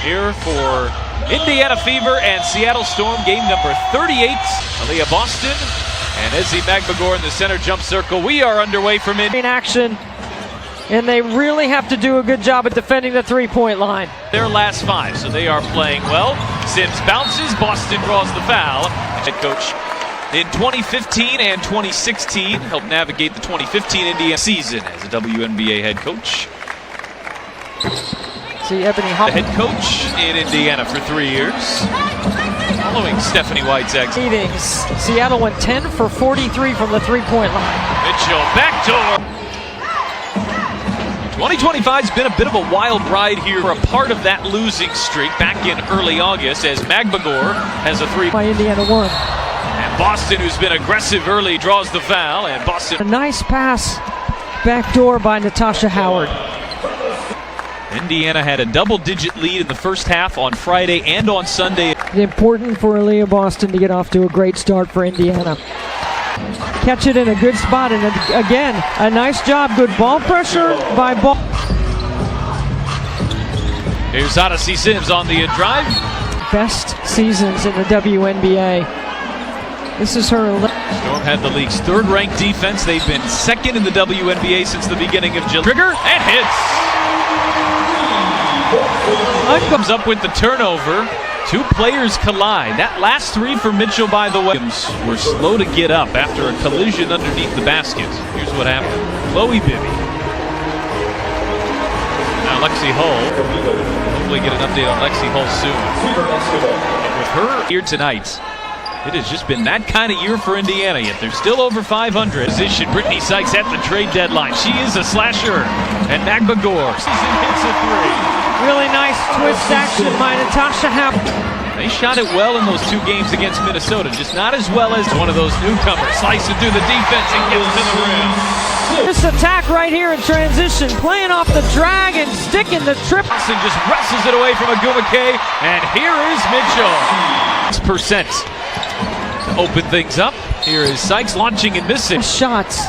here for Indiana Fever and Seattle Storm, game number 38. Aaliyah Boston and Izzy Magbagor in the center jump circle. We are underway from in action, and they really have to do a good job at defending the three-point line. Their last five, so they are playing well. Sims bounces, Boston draws the foul. Head coach in 2015 and 2016 helped navigate the 2015 Indiana season as a WNBA head coach. See Ebony The head coach in Indiana for 3 years, following Stephanie White's exit. meetings. Seattle went 10 for 43 from the three-point line. Mitchell backdoor. 2025's been a bit of a wild ride here. We're a part of that losing streak back in early August as Magbagor has a three. By Indiana won. And Boston, who's been aggressive early, draws the foul. And Boston. A nice pass backdoor by Natasha Howard. Indiana had a double-digit lead in the first half on Friday and on Sunday. Important for Aaliyah Boston to get off to a great start for Indiana. Catch it in a good spot, and again, a nice job. Good ball pressure by ball. Here's Odyssey Sims on the drive. Best seasons in the WNBA. This is her. Storm had the league's third-ranked defense. They've been second in the WNBA since the beginning of July. Trigger and hits. Comes up with the turnover. Two players collide. That last three for Mitchell, by the way, were slow to get up after a collision underneath the basket. Here's what happened. Chloe Bibby. Now Lexi Hull. Hopefully get an update on Lexi Hull soon. With her here tonight, it has just been that kind of year for Indiana, yet they're still over 500. Position Brittany Sykes at the trade deadline. She is a slasher. And Magbagor hits a three. Really nice twist action by Natasha Howard. They shot it well in those two games against Minnesota, just not as well as one of those newcomers. Slicing through the defense and gets to the rim. This attack right here in transition, playing off the drag and sticking the trip. And just wrestles it away from Agumake, and here is Mitchell. 6% to open things up. Here is Sykes launching and missing. Shots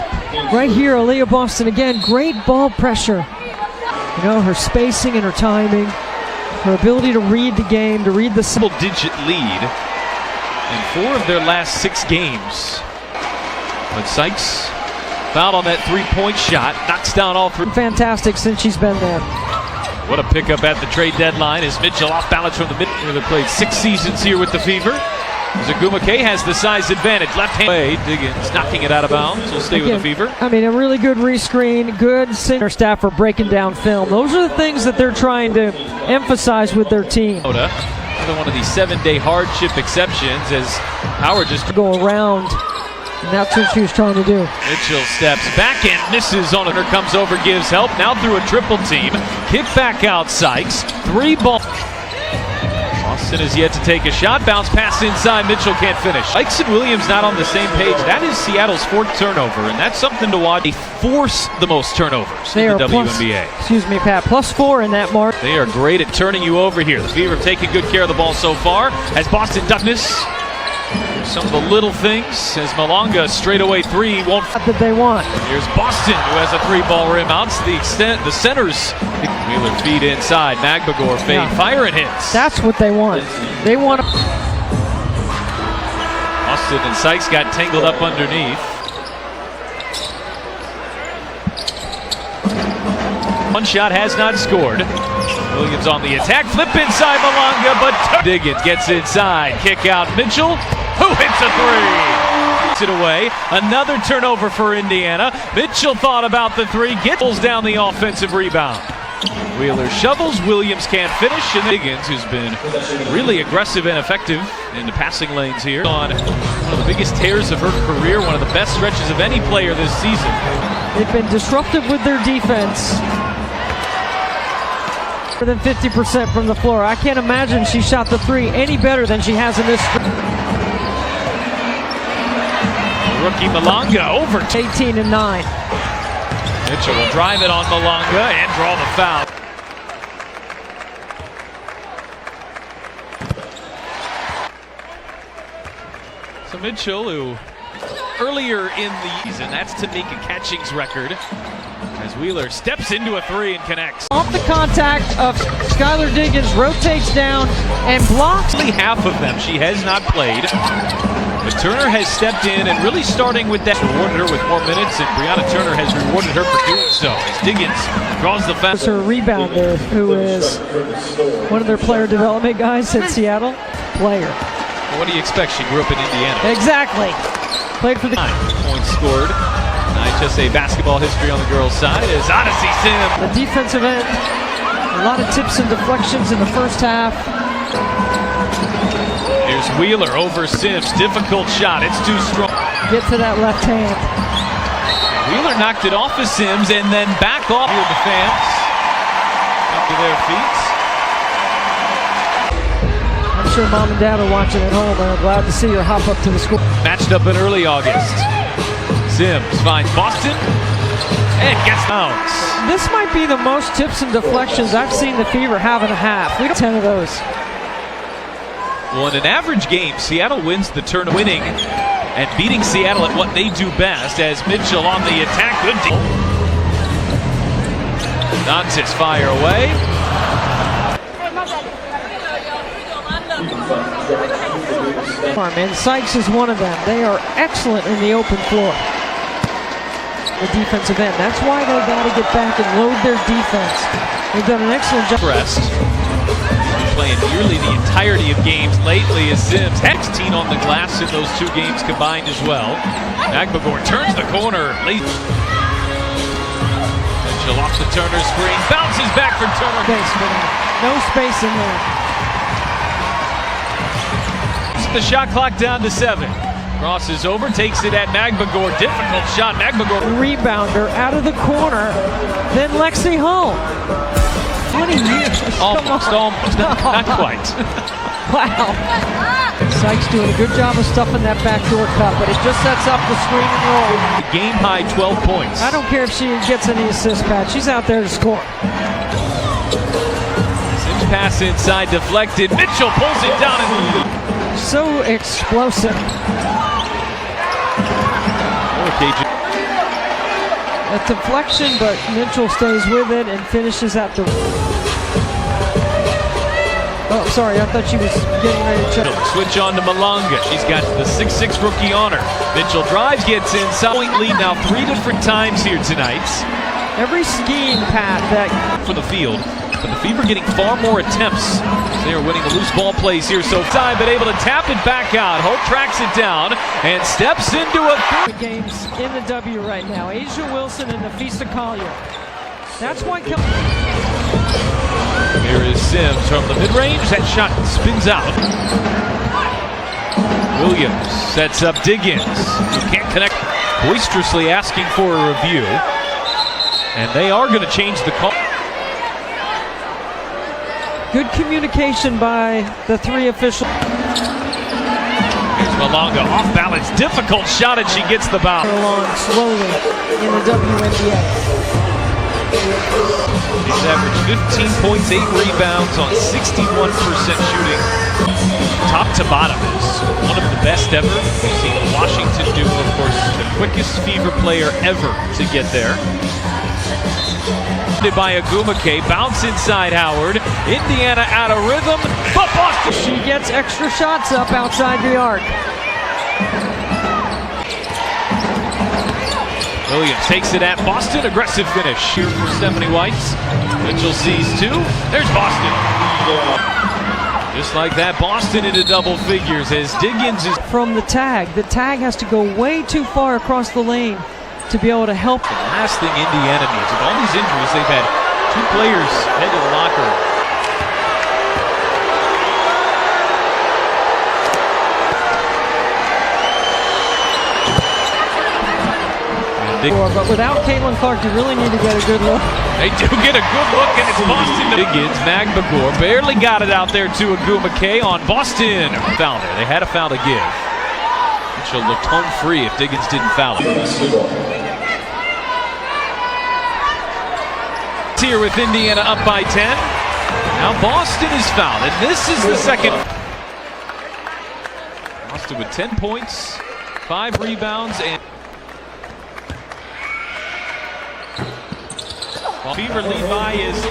right here, Aaliyah Boston again. Great ball pressure. You know, her spacing and her timing, her ability to read the game, to read the double-digit lead in 4 of their last 6 games. But Sykes fouled on that three-point shot, knocks down all 3. Fantastic since she's been there. What a pickup at the trade deadline as Mitchell off balance from the mid. They've played 6 seasons here with the Fever. Agumake has the size advantage. Left hand way, Diggins knocking it out of bounds. Will stay with the Fever. I mean, a really good rescreen, good center staff for breaking down film. Those are the things that they're trying to emphasize with their team. Another one of these 7-day hardship exceptions as Howard just go around, and that's what she was trying to do. Mitchell steps back and misses on it. Her comes over, gives help. Now through a triple team. Kick back out Sykes. 3-ball. Boston is yet to take a shot. Bounce pass inside. Mitchell can't finish. Sykes and Williams not on the same page. That is Seattle's 4th turnover, and that's something to watch. They force the most turnovers in the WNBA. Excuse me, Pat. +4 in that mark. They are great at turning you over here. The Fever have taken good care of the ball so far. As Boston does miss some of the little things, as Malonga straightaway 3 won't. That they want. Here's Boston, who has a 3-ball rim out to the extent the centers. Wheeler feed inside. Magbagor fade, fire and hits. That's what they want. They want. Boston and Sykes got tangled up underneath. One shot has not scored. Williams on the attack, flip inside Malonga, but Diggins gets inside. Kick out Mitchell, who hits a 3. It away. Another turnover for Indiana. Mitchell thought about the 3, pulls down the offensive rebound. Wheeler shovels, Williams can't finish, and Diggins, who's been really aggressive and effective in the passing lanes here, on one of the biggest tears of her career, one of the best stretches of any player this season. They've been disruptive with their defense. More than 50% from the floor. I can't imagine she shot the 3 any better than she has in this. Rookie Malonga over 18 and 9. Mitchell will drive it on Malonga and draw the foul. So Mitchell, who earlier in the season, that's Tamika Catching's record. As Wheeler steps into a three and connects. Off the contact of Skylar Diggins, rotates down and blocks. Only half of them she has not played. But Turner has stepped in and really starting with that. Rewarded her with more minutes, and Brianna Turner has rewarded her for doing so. As Diggins draws the foul. Her rebounder, who is one of their player development guys at Seattle. Player. Well, what do you expect? She grew up in Indiana. Exactly. Played for the 9 points scored. HSA basketball history on the girls' side is Odyssey Sim. The defensive end. A lot of tips and deflections in the first half. Here's Wheeler over Sims. Difficult shot. It's too strong. Get to that left hand. Wheeler knocked it off of Sims and then back off. Here the fans up to their feet. I'm sure mom and dad are watching at home and are glad to see her hop up to the school. Matched up in early August. Sims finds Boston and gets bounce. This might be the most tips and deflections I've seen the Fever have in a half. We got 10 of those. Well, in an average game, Seattle wins the tournament, winning and beating Seattle at what they do best. As Mitchell on the attack, good deal. Dantes fire away. And Sykes is one of them. They are excellent in the open floor. The defensive end. That's why they've got to get back and load their defense. They've done an excellent job. Rest. Playing nearly the entirety of games lately as Sims. 16 on the glass in those 2 games combined as well. Agbagor turns the corner late. Mitchell off the Turner screen. Bounces back for Turner. Space for that. No space in there. The shot clock down to 7. Crosses over, takes it at Magbagor. Difficult shot. Magbagor. Rebounder out of the corner. Then Lexi Hull. 20 years. Almost. Not quite. Wow. Sykes doing a good job of stuffing that backdoor cut, but it just sets up the screen and roll. Game high 12 points. I don't care if she gets any assists, Pat. She's out there to score. Sims pass inside, deflected. Mitchell pulls it down. So explosive. A deflection, but Mitchell stays with it and finishes at the... Oh, sorry, I thought she was getting ready to check. Switch on to Malonga. She's got the 6'6" rookie on her. Mitchell drives, gets inside. Point lead now 3 different times here tonight. Every scheme, Pat, that... For the field, but the Fever getting far more attempts. They are winning the loose ball plays here so time, but able to tap it back out. Holt tracks it down and steps into a... Games in the W right now. Asia Wilson and Nafisa Collier. That's why... Here is Sims from the mid-range. That shot spins out. Williams sets up Diggins, who can't connect. Boisterously asking for a review. And they are going to change the call. Good communication by the 3 officials. Here's Malonga off balance. Difficult shot, and she gets the bounce. Along slowly in the WNBA. He's averaged 15 points, 8 rebounds on 61% shooting. Top to bottom is one of the best ever. We've seen Washington do, of course, the quickest Fever player ever to get there. By Agumake, bounce inside Howard. Indiana out of rhythm, but Boston. She gets extra shots up outside the arc. Williams takes it at Boston. Aggressive finish here for Stephanie White. Mitchell sees 2. There's Boston. Just like that, Boston into double figures as Diggins is... From the tag. The tag has to go way too far across the lane to be able to help. The last thing Indiana needs, with all these injuries, they've had 2 players head to the locker. But without Caitlin Clark, you really need to get a good look. They do get a good look, and it's Boston. Diggins, Magbagor barely got it out there to Agumake on Boston. Foul there. They had a foul to give. Mitchell looked home free if Diggins didn't foul him. Here with Indiana up by 10. Now Boston is fouled, and this is the second. Boston with 10 points, 5 rebounds, and Fever lead by as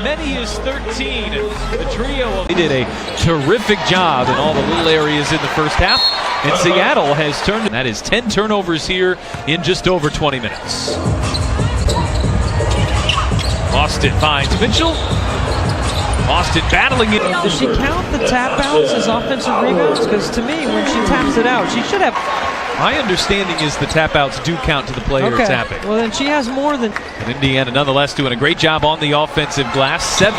many as 13. The trio did a terrific job in all the little areas in the first half. And Seattle has turned, that is 10 turnovers here in just over 20 minutes. Boston finds Mitchell. Boston battling it. Does she count the tap outs as offensive rebounds? Because to me, when she taps it out, she should have. My understanding is the tap outs do count to the player tapping. Well, then she has more than. And Indiana nonetheless doing a great job on the offensive glass. 7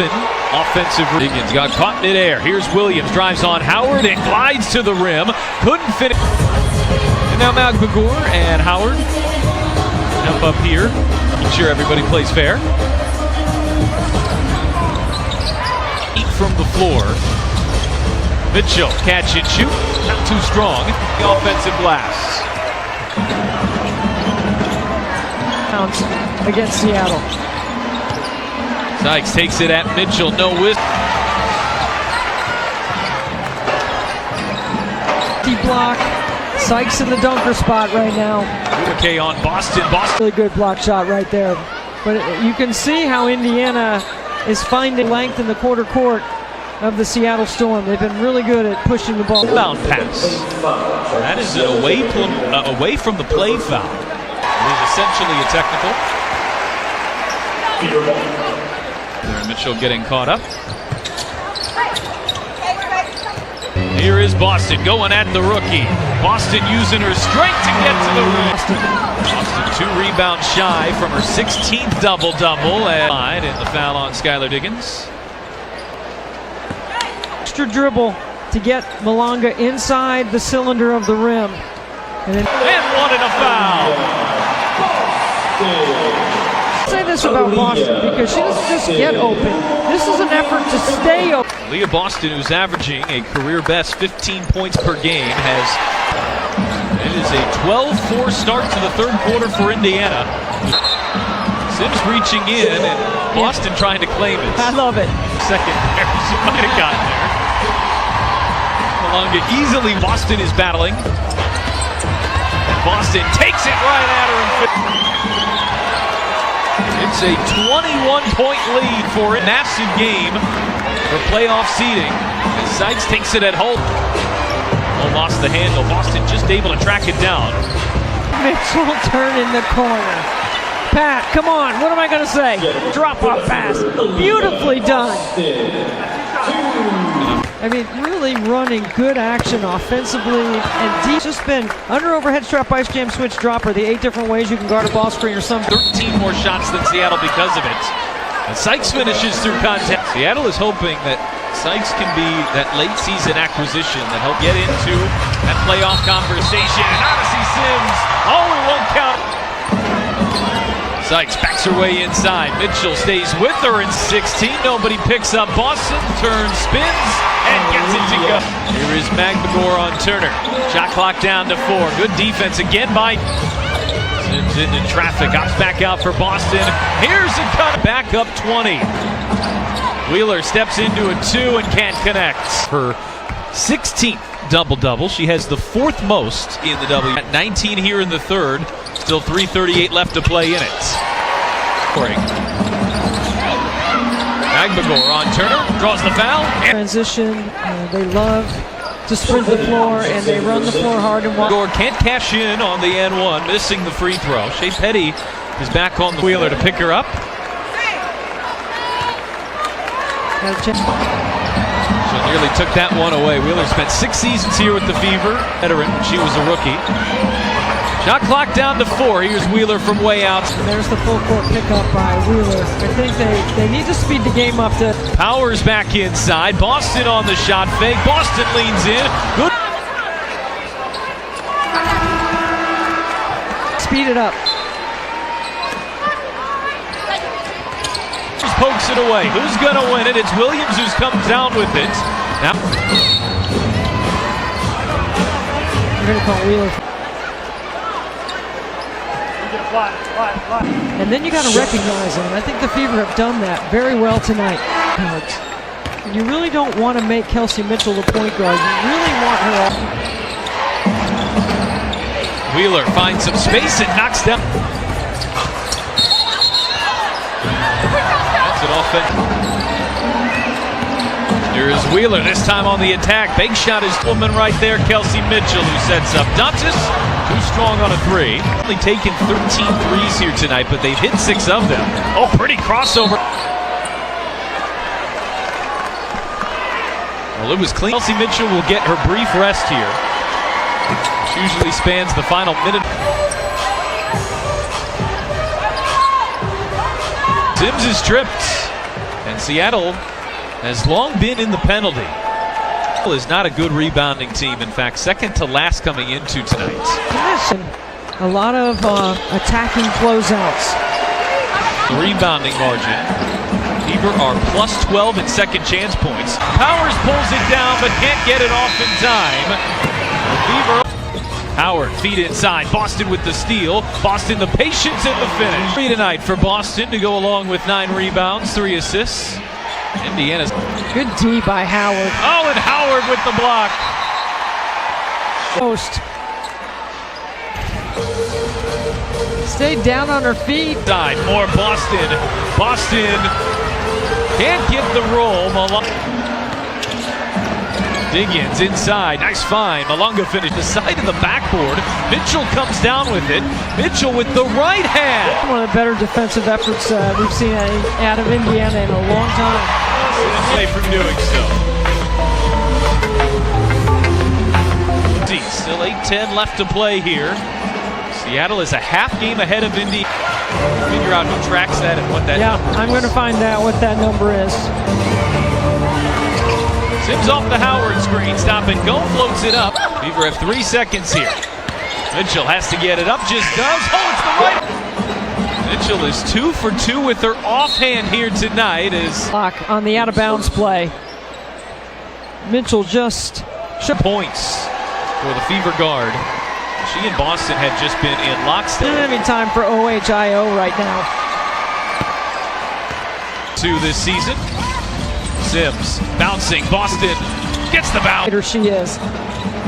offensive. Higgins got caught midair. Here's Williams, drives on Howard and glides to the rim. Couldn't finish. And now Magbagor and Howard jump up here. Make sure everybody plays fair. From the floor. Mitchell, catch and shoot. Not too strong. The offensive glass. Counts against Seattle. Sykes takes it at Mitchell. No whist. Deep block. Sykes in the dunker spot right now. Okay, on Boston. Really good block shot right there. But you can see how Indiana is finding length in the quarter court of the Seattle Storm. They've been really good at pushing the ball. Bound pass. That is an away from the play foul. It is essentially a technical. There, Mitchell getting caught up. Here is Boston going at the rookie. Boston using her strength to get to the rim. Boston 2 rebounds shy from her 16th double-double. And in the foul on Skylar Diggins. Extra dribble to get Malonga inside the cylinder of the rim. And wanted a foul. I'll say this about Boston because she doesn't just get open. This is an effort to stay open. Leah Boston, who's averaging a career best 15 points per game, it is a 12-4 start to the third quarter for Indiana. Sims reaching in and Boston trying to claim it. I love it. Second there, she might have gotten there. Malonga easily, Boston is battling. And Boston takes it right at her. It's a 21-point lead for a massive game for playoff seeding. And Sykes takes it at home. Lost the handle. Boston just able to track it down. Mitchell turn in the corner. Pat, come on. What am I going to say? Drop off pass. Beautifully done. I mean, really running good action offensively and deep. Just been under overhead strap ice jam switch dropper. The 8 different ways you can guard a ball screen or something. 13 more shots than Seattle because of it. And Sykes finishes through contact. Seattle is hoping that Sykes can be that late season acquisition that help get into that playoff conversation. And Odyssey Sims, it won't count. Sykes backs her way inside. Mitchell stays with her in 16. Nobody picks up. Boston turns, spins, and gets it to go. Here is Magbagor on Turner. Shot clock down to 4. Good defense again by Sims into traffic. Hops back out for Boston. Here's a cut. Back up 20. Wheeler steps into a 2 and can't connect. Her 16th double-double. She has the 4th most in the W. At 19 here in the third. Still 3:38 left to play in it. Magbagor on Turner. Draws the foul. Transition. They love to sprint the floor, and they run the floor hard and Magbagor can't cash in on the N1, missing the free throw. Shea Petty is back on the Wheeler to pick her up. She nearly took that one away. Wheeler spent 6 seasons here with the Fever. Veteran, she was a rookie. Shot clock down to 4. Here's Wheeler from way out. There's the full court pickup by Wheeler. I think they need to speed the game up to. Powers back inside. Boston on the shot fake. Boston leans in. Good. Speed it up. Just pokes it away. Who's going to win it? It's Williams who's come down with it. Now. We're going to call Wheeler. And then you got to recognize him. I think the Fever have done that very well tonight. You really don't want to make Kelsey Mitchell the point guard. You really want her off. Wheeler finds some space and knocks down. offense. Here's Wheeler, this time on the attack. Big shot is woman right there, Kelsey Mitchell, who sets up Dantas. Too strong on a three. Only taken 13 threes here tonight, but they've hit 6 of them. Oh, pretty crossover. Well, it was clean. Kelsey Mitchell will get her brief rest here, which usually spans the final minute. Sims is tripped, and Seattle has long been in the penalty. Is not a good rebounding team. In fact, second to last coming into tonight. Yes, and a lot of attacking closeouts. The rebounding margin. Fever are plus 12 in second chance points. Powers pulls it down but can't get it off in time. Fever. Howard, feet inside. Boston with the steal. Boston the patience and the finish. 3 tonight for Boston to go along with 9 rebounds, 3 assists. Indiana's Good D by Howard. Oh, and Howard with the block. Post. Stayed down on her feet. Side, more Boston. Boston can't get the roll. Diggins inside, nice find. Malunga finished the side of the backboard. Mitchell comes down with it. Mitchell with the right hand. One of the better defensive efforts we've seen out of Indiana in a long time. Away from doing so. Still 8-10 left to play here. Seattle is a half game ahead of Indy. Figure out who tracks that and what that Yeah, number is. I'm going to find out what that number is. Sims off the Howard screen, stop and go, floats it up. Fever have 3 seconds here. Mitchell has to get it up, just does. Oh, it's the right. Mitchell is 2 for 2 with her offhand here tonight. Is Block on the out of bounds play. Mitchell just points for the Fever guard. She and Boston had just been in lockstep. not having time for OHIO right now. 2 this season. Sims bouncing. Boston gets the bounce. She is.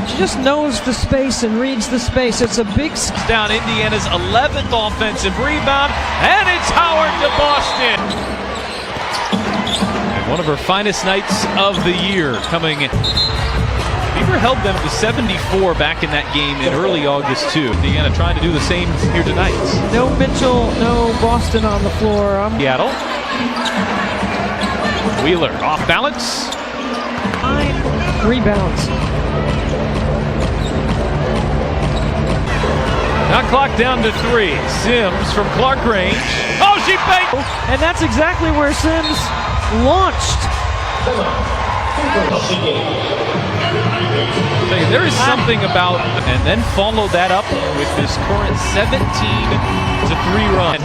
She just knows the space and reads the space. It's a big Down Indiana's 11th offensive rebound, and it's Howard to Boston. And one of her finest nights of the year coming. Fever held them to 74 back in that game in early August too. Indiana trying to do the same here tonight. No Mitchell, no Boston on the floor. Seattle. Wheeler off balance. 9 rebounds. Now clock down to 3. Sims from Clark range. Oh, she banked! And that's exactly where Sims launched. There is something about, and then follow that up with this current 17-3 run.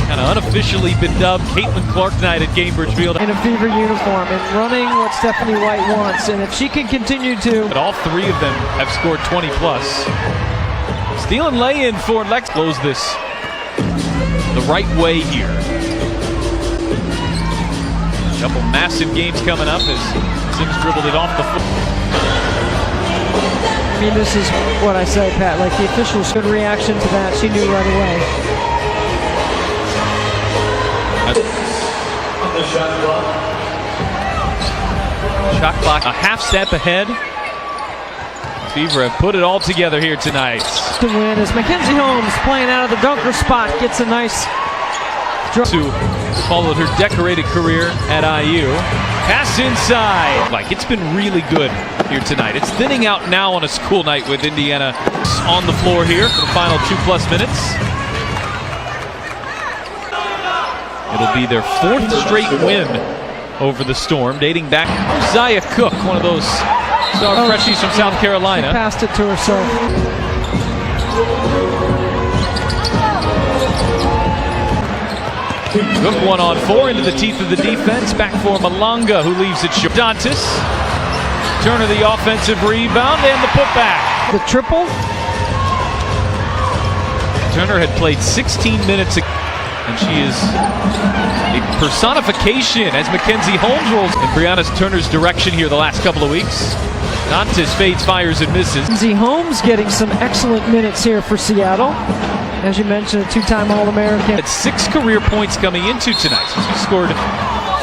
Kind of unofficially been dubbed Caitlin Clark night at Cambridge Field. In a Fever uniform and running what Stephanie White wants. And if she can continue to. But all 3 of them have scored 20 plus. Steal and lay in for Lex. Close this the right way here. A couple massive games coming up as Sims dribbled it off the foot. I mean, this is what I say, Pat. Like the officials' good reaction to that. She knew right away. Shot clock a half step ahead. Fever have put it all together here tonight. To win as Mackenzie Holmes playing out of the dunker spot gets a nice drop. Who followed her decorated career at IU. Pass inside. Like it's been really good here tonight. It's thinning out now on a school night with Indiana on the floor here for the final 2+ minutes. It'll be their 4th straight win over the Storm, dating back to Zaya Cook, one of those star freshies from South Carolina. She passed it to herself. Cook 1-on-4 into the teeth of the defense. Back for Malunga, who leaves it short. Dantas. Turner the offensive rebound and the putback. The triple. Turner had played 16 minutes and she is a personification as Mackenzie Holmes rolls in Brianna Turner's direction here the last couple of weeks. Dantas fades, fires, and misses. Mackenzie Holmes getting some excellent minutes here for Seattle. As you mentioned, a two-time All-American. Had 6 career points coming into tonight. So he scored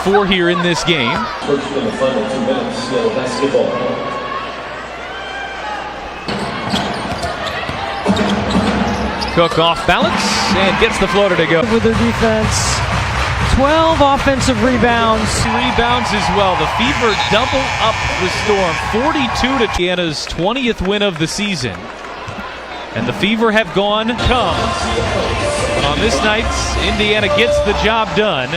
4 here in this game. First in the final 2 minutes, Seattle basketball. Cook off balance and gets the floater to go. With their defense, 12 offensive rebounds. Rebounds as well. The Fever double up the Storm. 42 to Indiana's 20th win of the season. And the Fever have come. But on this night, Indiana gets the job done.